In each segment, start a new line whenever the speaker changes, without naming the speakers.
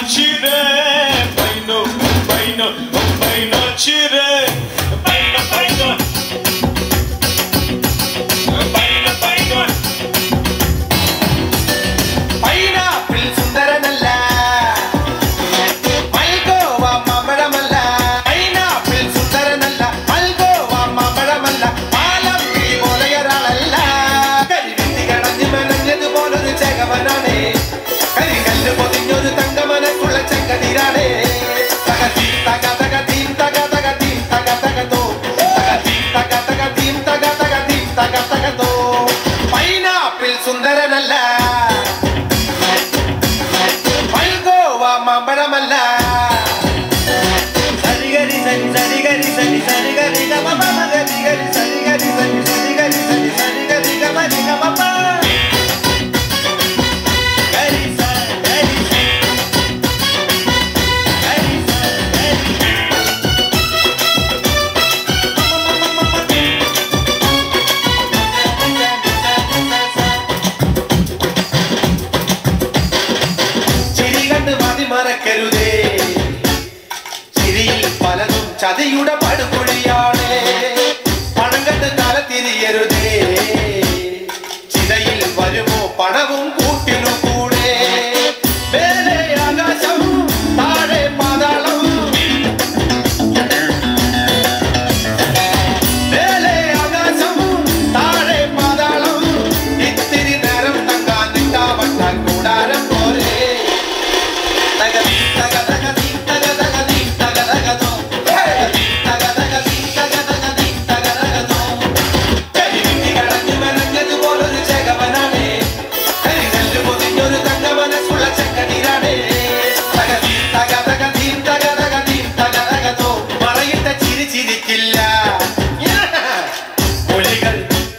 chire, paino, chire, paino. Pineapple sundaranalla, Malgova mamaramalla. Pineapple sundaranalla, Malgova mamaramalla. Palampi polayaralalla. Karivinti kadanje menanjathu poloru chegavanane. Karikallu podinjoru thangamanakkulla chekkadiraane. Tagadim tagadim tagadim tagado. Tagadim tagadim tagado. Pineapple sundaranalla. Mambaramalla sari gari ga mama gari sari gari ga mama gari മറക്കരുതേ ചിരിയിൽ പലതും ചതിയുടെ പടുകുഴിയാണ് പണം കണ്ട് തല തിരിയരുതേ ചിതയിൽ വരുമോ പണവും കൂട്ടിനു കൂടെ മേലെ ആകാശം താഴെ പാതാളം മേലെ ആകാശം താഴെ പാതാളം ഇത്തിരി നേരം തങ്ങാൻ നിട്ടാവട്ടാൽ കൂടാരം പോലെ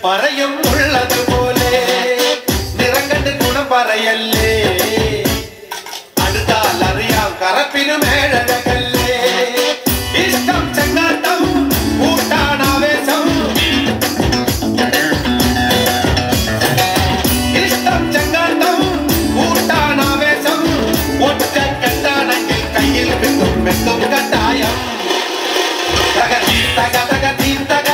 പറയും ഉള്ളതുപോലെ നിറം കണ്ട് ഗുണം പറയല്ലേ അടുത്താൽ അറിയാം കറപ്പിനും ഏഴഴകല്ലേ ഇഷ്ടം ചെങ്ങാട്ടം കൂട്ടാണാവേശം ഇഷ്ടം ചെങ്ങാട്ടം കൂട്ടാണാവേശം ഒറ്റ കെട്ടാണെങ്കിൽ കയ്യിൽ വെക്കും കട്ടായം തകതീ തക